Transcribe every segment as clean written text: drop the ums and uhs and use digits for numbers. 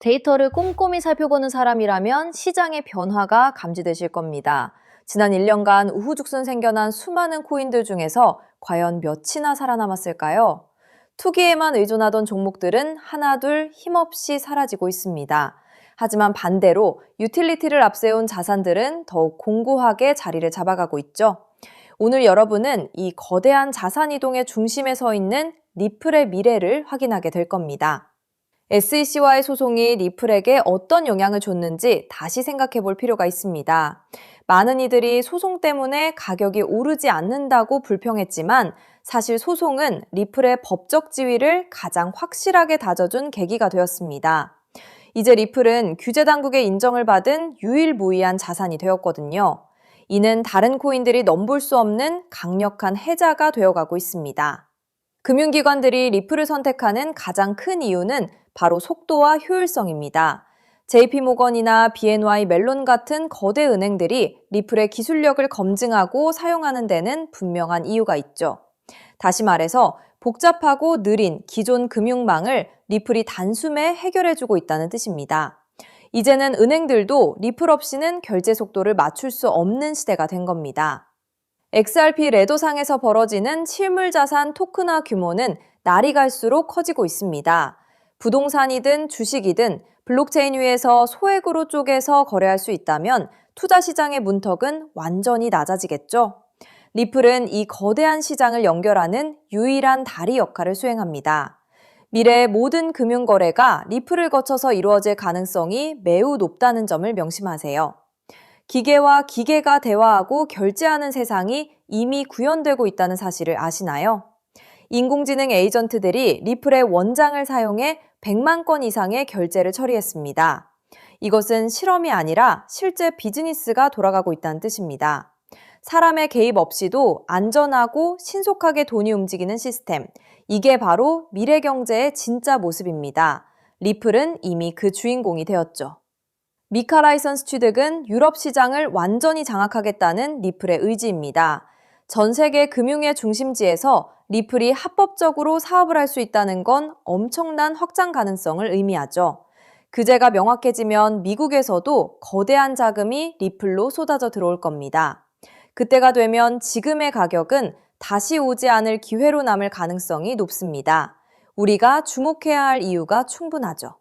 데이터를 꼼꼼히 살펴보는 사람이라면 시장의 변화가 감지되실 겁니다. 지난 1년간 우후죽순 생겨난 수많은 코인들 중에서 과연 몇이나 살아남았을까요? 투기에만 의존하던 종목들은 하나둘 힘없이 사라지고 있습니다. 하지만 반대로 유틸리티를 앞세운 자산들은 더욱 공고하게 자리를 잡아가고 있죠. 오늘 여러분은 이 거대한 자산 이동의 중심에 서 있는 리플의 미래를 확인하게 될 겁니다. SEC와의 소송이 리플에게 어떤 영향을 줬는지 다시 생각해 볼 필요가 있습니다. 많은 이들이 소송 때문에 가격이 오르지 않는다고 불평했지만 사실 소송은 리플의 법적 지위를 가장 확실하게 다져준 계기가 되었습니다. 이제 리플은 규제 당국의 인정을 받은 유일무이한 자산이 되었거든요. 이는 다른 코인들이 넘볼 수 없는 강력한 해자가 되어가고 있습니다. 금융기관들이 리플을 선택하는 가장 큰 이유는 바로 속도와 효율성입니다. JP모건이나 BNY 멜론 같은 거대 은행들이 리플의 기술력을 검증하고 사용하는 데는 분명한 이유가 있죠. 다시 말해서 복잡하고 느린 기존 금융망을 리플이 단숨에 해결해주고 있다는 뜻입니다. 이제는 은행들도 리플 없이는 결제 속도를 맞출 수 없는 시대가 된 겁니다. XRP 레더상에서 벌어지는 실물자산 토큰화 규모는 날이 갈수록 커지고 있습니다. 부동산이든 주식이든 블록체인 위에서 소액으로 쪼개서 거래할 수 있다면 투자 시장의 문턱은 완전히 낮아지겠죠. 리플은 이 거대한 시장을 연결하는 유일한 다리 역할을 수행합니다. 미래의 모든 금융거래가 리플을 거쳐서 이루어질 가능성이 매우 높다는 점을 명심하세요. 기계와 기계가 대화하고 결제하는 세상이 이미 구현되고 있다는 사실을 아시나요? 인공지능 에이전트들이 리플의 원장을 사용해 100만 건 이상의 결제를 처리했습니다. 이것은 실험이 아니라 실제 비즈니스가 돌아가고 있다는 뜻입니다. 사람의 개입 없이도 안전하고 신속하게 돈이 움직이는 시스템, 이게 바로 미래 경제의 진짜 모습입니다. 리플은 이미 그 주인공이 되었죠. 미카 라이선스 취득은 유럽 시장을 완전히 장악하겠다는 리플의 의지입니다. 전 세계 금융의 중심지에서 리플이 합법적으로 사업을 할 수 있다는 건 엄청난 확장 가능성을 의미하죠. 규제가 명확해지면 미국에서도 거대한 자금이 리플로 쏟아져 들어올 겁니다. 그때가 되면 지금의 가격은 다시 오지 않을 기회로 남을 가능성이 높습니다. 우리가 주목해야 할 이유가 충분하죠.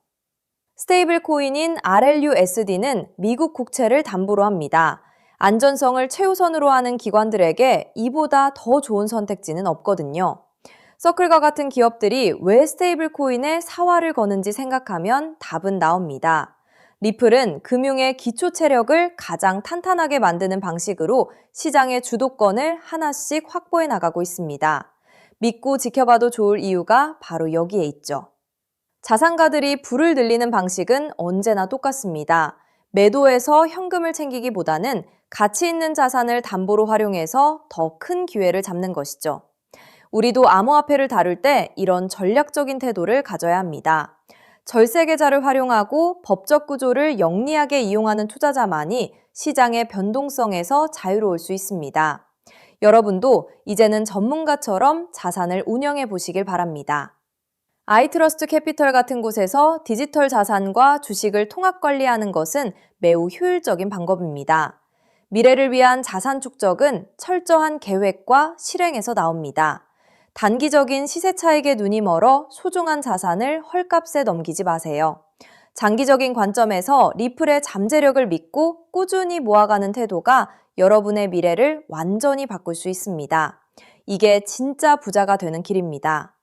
스테이블 코인인 RLUSD는 미국 국채를 담보로 합니다. 안전성을 최우선으로 하는 기관들에게 이보다 더 좋은 선택지는 없거든요. 서클과 같은 기업들이 왜 스테이블 코인에 사활을 거는지 생각하면 답은 나옵니다. 리플은 금융의 기초 체력을 가장 탄탄하게 만드는 방식으로 시장의 주도권을 하나씩 확보해 나가고 있습니다. 믿고 지켜봐도 좋을 이유가 바로 여기에 있죠. 자산가들이 불을 늘리는 방식은 언제나 똑같습니다. 매도해서 현금을 챙기기보다는 가치 있는 자산을 담보로 활용해서 더 큰 기회를 잡는 것이죠. 우리도 암호화폐를 다룰 때 이런 전략적인 태도를 가져야 합니다. 절세 계좌를 활용하고 법적 구조를 영리하게 이용하는 투자자만이 시장의 변동성에서 자유로울 수 있습니다. 여러분도 이제는 전문가처럼 자산을 운영해 보시길 바랍니다. 아이트러스트 캐피털 같은 곳에서 디지털 자산과 주식을 통합 관리하는 것은 매우 효율적인 방법입니다. 미래를 위한 자산 축적은 철저한 계획과 실행에서 나옵니다. 단기적인 시세 차익에 눈이 멀어 소중한 자산을 헐값에 넘기지 마세요. 장기적인 관점에서 리플의 잠재력을 믿고 꾸준히 모아가는 태도가 여러분의 미래를 완전히 바꿀 수 있습니다. 이게 진짜 부자가 되는 길입니다.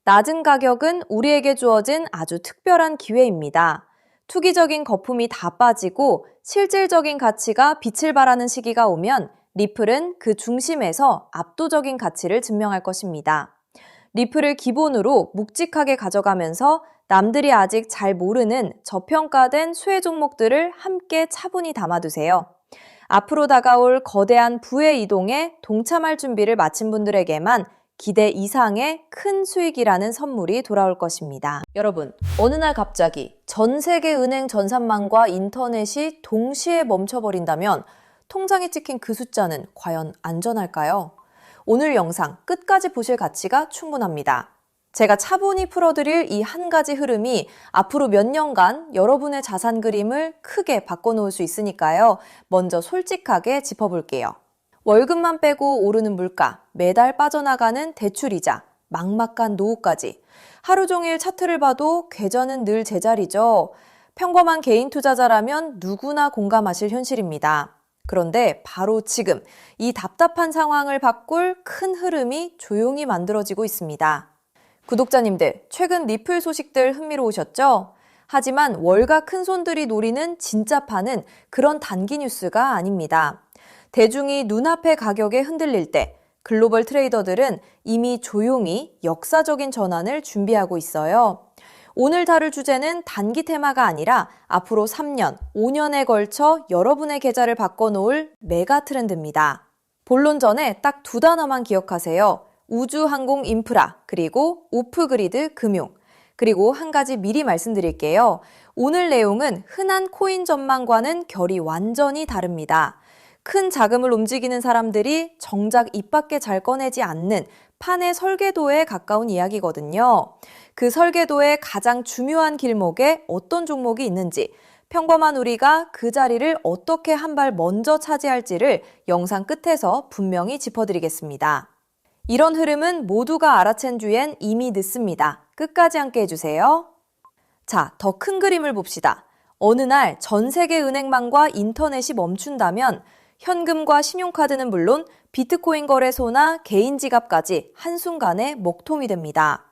낮은 가격은 우리에게 주어진 아주 특별한 기회입니다. 투기적인 거품이 다 빠지고 실질적인 가치가 빛을 발하는 시기가 오면 리플은 그 중심에서 압도적인 가치를 증명할 것입니다. 리플을 기본으로 묵직하게 가져가면서 남들이 아직 잘 모르는 저평가된 수혜 종목들을 함께 차분히 담아두세요. 앞으로 다가올 거대한 부의 이동에 동참할 준비를 마친 분들에게만 기대 이상의 큰 수익이라는 선물이 돌아올 것입니다. 여러분, 어느 날 갑자기 전 세계 은행 전산망과 인터넷이 동시에 멈춰버린다면 통장에 찍힌 그 숫자는 과연 안전할까요? 오늘 영상 끝까지 보실 가치가 충분합니다. 제가 차분히 풀어드릴 이 한 가지 흐름이 앞으로 몇 년간 여러분의 자산 그림을 크게 바꿔놓을 수 있으니까요. 먼저 솔직하게 짚어볼게요. 월급만 빼고 오르는 물가, 매달 빠져나가는 대출이자, 막막한 노후까지. 하루 종일 차트를 봐도 계좌는 늘 제자리죠. 평범한 개인 투자자라면 누구나 공감하실 현실입니다. 그런데 바로 지금 이 답답한 상황을 바꿀 큰 흐름이 조용히 만들어지고 있습니다. 구독자님들, 최근 리플 소식들 흥미로우셨죠? 하지만 월가 큰손들이 노리는 진짜 판은 그런 단기 뉴스가 아닙니다. 대중이 눈앞의 가격에 흔들릴 때 글로벌 트레이더들은 이미 조용히 역사적인 전환을 준비하고 있어요. 오늘 다룰 주제는 단기 테마가 아니라 앞으로 3년, 5년에 걸쳐 여러분의 계좌를 바꿔놓을 메가 트렌드입니다. 본론 전에 딱 두 단어만 기억하세요. 우주 항공 인프라, 그리고 오프그리드 금융. 그리고 한 가지 미리 말씀드릴게요. 오늘 내용은 흔한 코인 전망과는 결이 완전히 다릅니다. 큰 자금을 움직이는 사람들이 정작 입 밖에 잘 꺼내지 않는 판의 설계도에 가까운 이야기거든요. 그 설계도의 가장 중요한 길목에 어떤 종목이 있는지, 평범한 우리가 그 자리를 어떻게 한 발 먼저 차지할지를 영상 끝에서 분명히 짚어드리겠습니다. 이런 흐름은 모두가 알아챈 뒤엔 이미 늦습니다. 끝까지 함께 해주세요. 자, 더 큰 그림을 봅시다. 어느 날 전 세계 은행망과 인터넷이 멈춘다면 현금과 신용카드는 물론 비트코인 거래소나 개인 지갑까지 한순간에 먹통이 됩니다.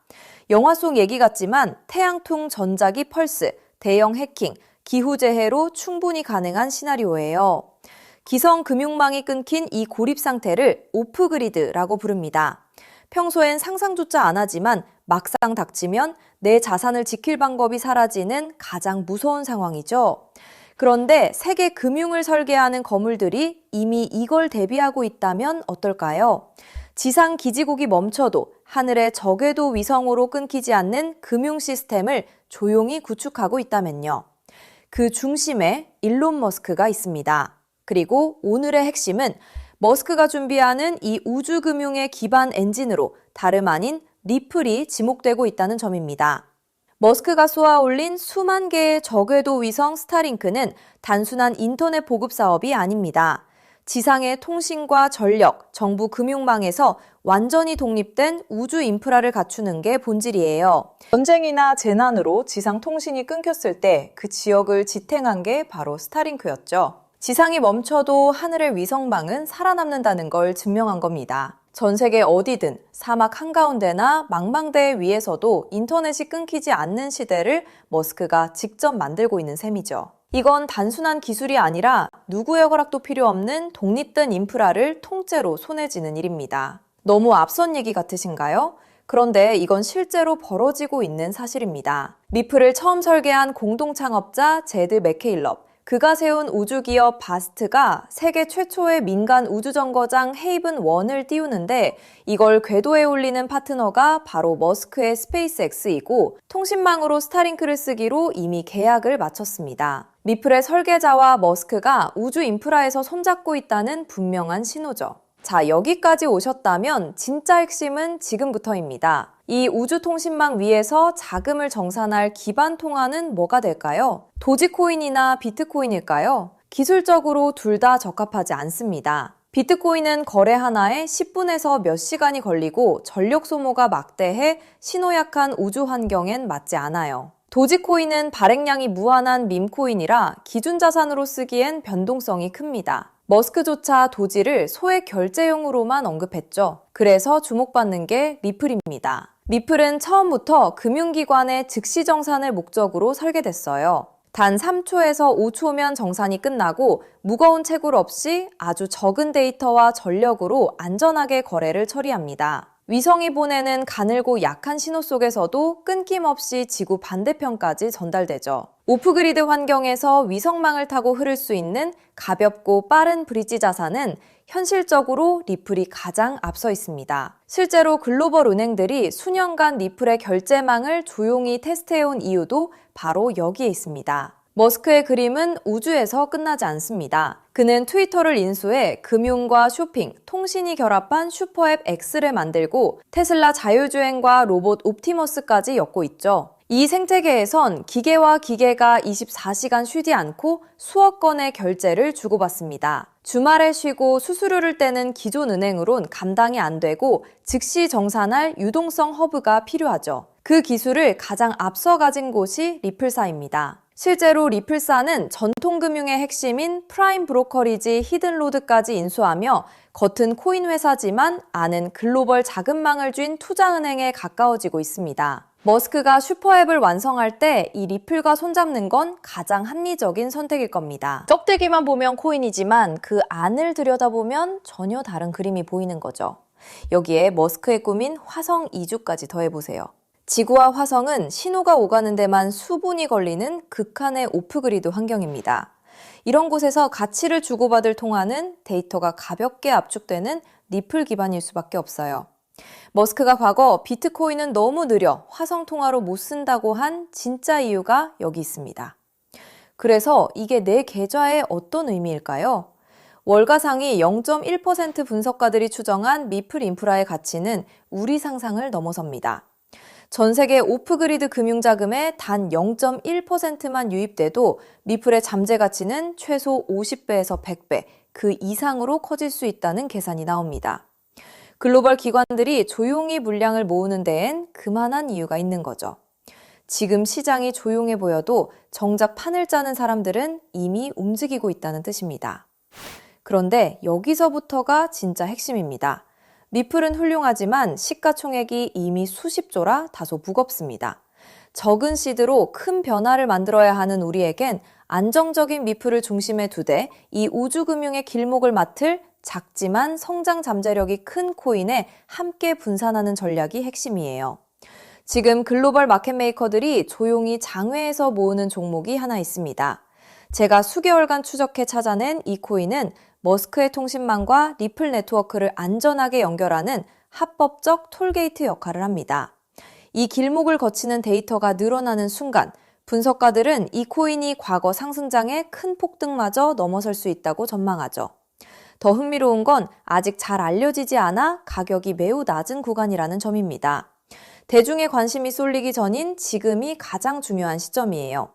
영화 속 얘기 같지만 태양풍 전자기 펄스, 대형 해킹, 기후재해로 충분히 가능한 시나리오예요. 기성 금융망이 끊긴 이 고립 상태를 오프그리드라고 부릅니다. 평소엔 상상조차 안 하지만 막상 닥치면 내 자산을 지킬 방법이 사라지는 가장 무서운 상황이죠. 그런데 세계 금융을 설계하는 거물들이 이미 이걸 대비하고 있다면 어떨까요? 지상 기지국이 멈춰도 하늘의 저궤도 위성으로 끊기지 않는 금융 시스템을 조용히 구축하고 있다면요. 그 중심에 일론 머스크가 있습니다. 그리고 오늘의 핵심은 머스크가 준비하는 이 우주금융의 기반 엔진으로 다름 아닌 리플이 지목되고 있다는 점입니다. 머스크가 쏘아올린 수만 개의 저궤도 위성 스타링크는 단순한 인터넷 보급 사업이 아닙니다. 지상의 통신과 전력, 정부 금융망에서 완전히 독립된 우주 인프라를 갖추는 게 본질이에요. 전쟁이나 재난으로 지상 통신이 끊겼을 때 그 지역을 지탱한 게 바로 스타링크였죠. 지상이 멈춰도 하늘의 위성망은 살아남는다는 걸 증명한 겁니다. 전 세계 어디든 사막 한가운데나 망망대해 위에서도 인터넷이 끊기지 않는 시대를 머스크가 직접 만들고 있는 셈이죠. 이건 단순한 기술이 아니라 누구의 허락도 필요 없는 독립된 인프라를 통째로 손에 쥐는 일입니다. 너무 앞선 얘기 같으신가요? 그런데 이건 실제로 벌어지고 있는 사실입니다. 리플을 처음 설계한 공동창업자 제드 맥케일럽, 그가 세운 우주기업 바스트가 세계 최초의 민간 우주정거장 헤이븐 1을 띄우는데 이걸 궤도에 올리는 파트너가 바로 머스크의 스페이스X이고 통신망으로 스타링크를 쓰기로 이미 계약을 마쳤습니다. 리플의 설계자와 머스크가 우주 인프라에서 손잡고 있다는 분명한 신호죠. 자, 여기까지 오셨다면 진짜 핵심은 지금부터입니다. 이 우주통신망 위에서 자금을 정산할 기반 통화는 뭐가 될까요? 도지코인이나 비트코인일까요? 기술적으로 둘 다 적합하지 않습니다. 비트코인은 거래 하나에 10분에서 몇 시간이 걸리고 전력 소모가 막대해 신호 약한 우주 환경엔 맞지 않아요. 도지코인은 발행량이 무한한 밈코인이라 기준 자산으로 쓰기엔 변동성이 큽니다. 머스크조차 도지를 소액 결제용으로만 언급했죠. 그래서 주목받는 게 리플입니다. 리플은 처음부터 금융기관의 즉시 정산을 목적으로 설계됐어요. 단 3초에서 5초면 정산이 끝나고 무거운 채굴 없이 아주 적은 데이터와 전력으로 안전하게 거래를 처리합니다. 위성이 보내는 가늘고 약한 신호 속에서도 끊김없이 지구 반대편까지 전달되죠. 오프그리드 환경에서 위성망을 타고 흐를 수 있는 가볍고 빠른 브릿지 자산은 현실적으로 리플이 가장 앞서 있습니다. 실제로 글로벌 은행들이 수년간 리플의 결제망을 조용히 테스트해온 이유도 바로 여기에 있습니다. 머스크의 그림은 우주에서 끝나지 않습니다. 그는 트위터를 인수해 금융과 쇼핑, 통신이 결합한 슈퍼앱 X를 만들고 테슬라 자율주행과 로봇 옵티머스까지 엮고 있죠. 이 생태계에선 기계와 기계가 24시간 쉬지 않고 수억 건의 결제를 주고받습니다. 주말에 쉬고 수수료를 떼는 기존 은행으론 감당이 안 되고 즉시 정산할 유동성 허브가 필요하죠. 그 기술을 가장 앞서 가진 곳이 리플사입니다. 실제로 리플사는 전통금융의 핵심인 프라임 브로커리지 히든로드까지 인수하며 겉은 코인 회사지만 안은 글로벌 자금망을 쥔 투자은행에 가까워지고 있습니다. 머스크가 슈퍼앱을 완성할 때 이 리플과 손잡는 건 가장 합리적인 선택일 겁니다. 껍데기만 보면 코인이지만 그 안을 들여다보면 전혀 다른 그림이 보이는 거죠. 여기에 머스크의 꿈인 화성 이주까지 더해보세요. 지구와 화성은 신호가 오가는 데만 수분이 걸리는 극한의 오프그리드 환경입니다. 이런 곳에서 가치를 주고받을 통화는 데이터가 가볍게 압축되는 리플 기반일 수밖에 없어요. 머스크가 과거 비트코인은 너무 느려 화성 통화로 못 쓴다고 한 진짜 이유가 여기 있습니다. 그래서 이게 내 계좌에 어떤 의미일까요? 월가상위 0.1% 분석가들이 추정한 리플 인프라의 가치는 우리 상상을 넘어섭니다. 전 세계 오프그리드 금융자금의 단 0.1%만 유입돼도 리플의 잠재 가치는 최소 50배에서 100배, 그 이상으로 커질 수 있다는 계산이 나옵니다. 글로벌 기관들이 조용히 물량을 모으는 데엔 그만한 이유가 있는 거죠. 지금 시장이 조용해 보여도 정작 판을 짜는 사람들은 이미 움직이고 있다는 뜻입니다. 그런데 여기서부터가 진짜 핵심입니다. 리플은 훌륭하지만 시가총액이 이미 수십조라 다소 무겁습니다. 적은 시드로 큰 변화를 만들어야 하는 우리에겐 안정적인 리플을 중심에 두되 이 우주금융의 길목을 맡을 작지만 성장 잠재력이 큰 코인에 함께 분산하는 전략이 핵심이에요. 지금 글로벌 마켓메이커들이 조용히 장외에서 모으는 종목이 하나 있습니다. 제가 수개월간 추적해 찾아낸 이 코인은 머스크의 통신망과 리플 네트워크를 안전하게 연결하는 합법적 톨게이트 역할을 합니다. 이 길목을 거치는 데이터가 늘어나는 순간 분석가들은 이 코인이 과거 상승장의 큰 폭등마저 넘어설 수 있다고 전망하죠. 더 흥미로운 건 아직 잘 알려지지 않아 가격이 매우 낮은 구간이라는 점입니다. 대중의 관심이 쏠리기 전인 지금이 가장 중요한 시점이에요.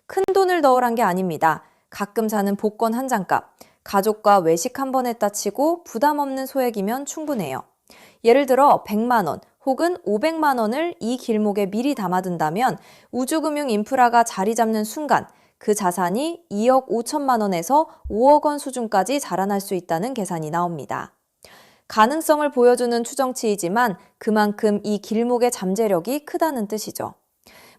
큰 돈을 넣으란 게 아닙니다. 가끔 사는 복권 한 장값, 가족과 외식 한 번 했다 치고 부담 없는 소액이면 충분해요. 예를 들어 100만 원 혹은 500만 원을 이 길목에 미리 담아둔다면 우주금융 인프라가 자리 잡는 순간 그 자산이 2억 5천만 원에서 5억 원 수준까지 자라날 수 있다는 계산이 나옵니다. 가능성을 보여주는 추정치이지만 그만큼 이 길목의 잠재력이 크다는 뜻이죠.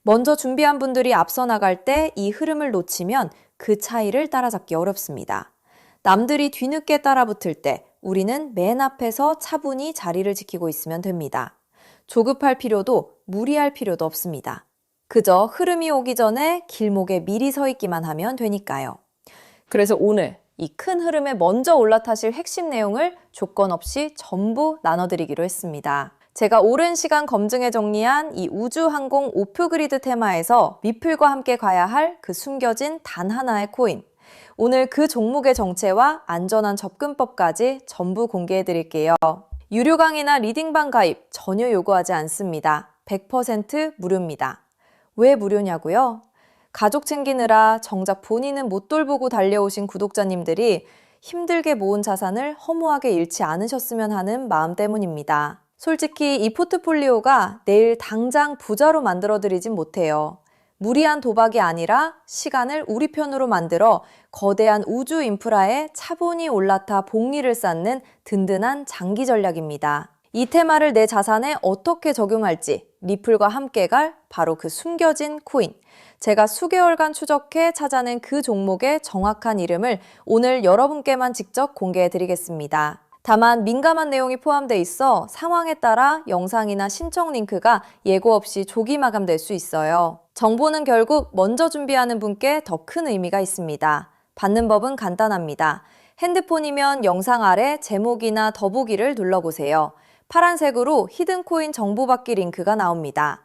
먼저 준비한 분들이 앞서 나갈 때 이 흐름을 놓치면 그 차이를 따라잡기 어렵습니다. 남들이 뒤늦게 따라붙을 때 우리는 맨 앞에서 차분히 자리를 지키고 있으면 됩니다. 조급할 필요도 무리할 필요도 없습니다. 그저 흐름이 오기 전에 길목에 미리 서 있기만 하면 되니까요. 그래서 오늘 이 큰 흐름에 먼저 올라타실 핵심 내용을 조건 없이 전부 나눠드리기로 했습니다. 제가 오랜 시간 검증해 정리한 이 우주항공 오프그리드 테마에서 리플과 함께 가야 할 그 숨겨진 단 하나의 코인. 오늘 그 종목의 정체와 안전한 접근법까지 전부 공개해 드릴게요. 유료 강의나 리딩방 가입 전혀 요구하지 않습니다. 100% 무료입니다. 왜 무료냐고요? 가족 챙기느라 정작 본인은 못 돌보고 달려오신 구독자님들이 힘들게 모은 자산을 허무하게 잃지 않으셨으면 하는 마음 때문입니다. 솔직히 이 포트폴리오가 내일 당장 부자로 만들어드리진 못해요. 무리한 도박이 아니라 시간을 우리 편으로 만들어 거대한 우주 인프라에 차분히 올라타 복리를 쌓는 든든한 장기 전략입니다. 이 테마를 내 자산에 어떻게 적용할지 리플과 함께 갈 바로 그 숨겨진 코인. 제가 수개월간 추적해 찾아낸 그 종목의 정확한 이름을 오늘 여러분께만 직접 공개해 드리겠습니다. 다만 민감한 내용이 포함되어 있어 상황에 따라 영상이나 신청 링크가 예고 없이 조기 마감될 수 있어요. 정보는 결국 먼저 준비하는 분께 더 큰 의미가 있습니다. 받는 법은 간단합니다. 핸드폰이면 영상 아래 제목이나 더보기를 눌러보세요. 파란색으로 히든코인 정보 받기 링크가 나옵니다.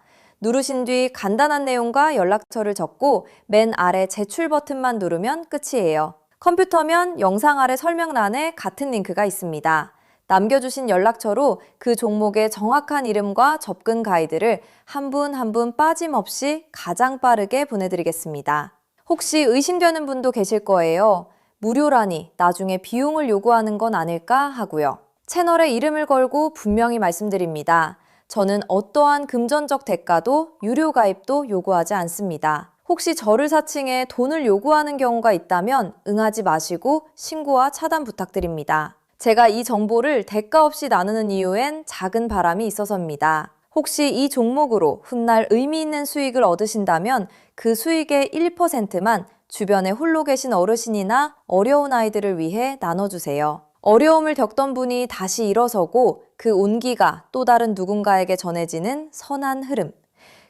누르신 뒤 간단한 내용과 연락처를 적고 맨 아래 제출 버튼만 누르면 끝이에요. 컴퓨터면 영상 아래 설명란에 같은 링크가 있습니다. 남겨주신 연락처로 그 종목의 정확한 이름과 접근 가이드를 한 분 한 분 빠짐없이 가장 빠르게 보내드리겠습니다. 혹시 의심되는 분도 계실 거예요. 무료라니 나중에 비용을 요구하는 건 아닐까 하고요. 채널에 이름을 걸고 분명히 말씀드립니다. 저는 어떠한 금전적 대가도 유료 가입도 요구하지 않습니다. 혹시 저를 사칭해 돈을 요구하는 경우가 있다면 응하지 마시고 신고와 차단 부탁드립니다. 제가 이 정보를 대가 없이 나누는 이유엔 작은 바람이 있어서입니다. 혹시 이 종목으로 훗날 의미 있는 수익을 얻으신다면 그 수익의 1%만 주변에 홀로 계신 어르신이나 어려운 아이들을 위해 나눠주세요. 어려움을 겪던 분이 다시 일어서고 그 온기가 또 다른 누군가에게 전해지는 선한 흐름.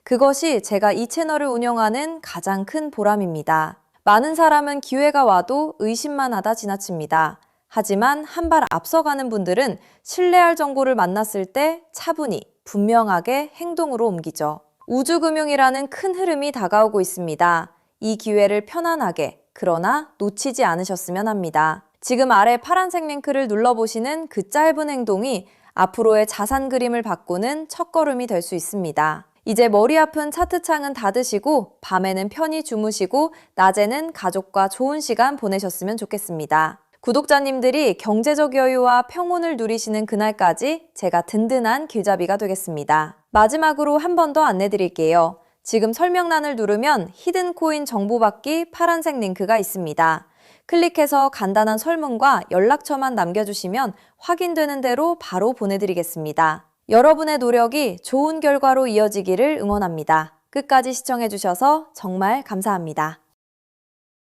그것이 제가 이 채널을 운영하는 가장 큰 보람입니다. 많은 사람은 기회가 와도 의심만 하다 지나칩니다. 하지만 한 발 앞서가는 분들은 신뢰할 정보를 만났을 때 차분히 분명하게 행동으로 옮기죠. 우주금융이라는 큰 흐름이 다가오고 있습니다. 이 기회를 편안하게 그러나 놓치지 않으셨으면 합니다. 지금 아래 파란색 링크를 눌러보시는 그 짧은 행동이 앞으로의 자산 그림을 바꾸는 첫걸음이 될 수 있습니다. 이제 머리 아픈 차트창은 닫으시고 밤에는 편히 주무시고 낮에는 가족과 좋은 시간 보내셨으면 좋겠습니다. 구독자님들이 경제적 여유와 평온을 누리시는 그날까지 제가 든든한 길잡이가 되겠습니다. 마지막으로 한 번 더 안내드릴게요. 지금 설명란을 누르면 히든 코인 정보 받기 파란색 링크가 있습니다. 클릭해서 간단한 설문과 연락처만 남겨주시면 확인되는 대로 바로 보내드리겠습니다. 여러분의 노력이 좋은 결과로 이어지기를 응원합니다. 끝까지 시청해주셔서 정말 감사합니다.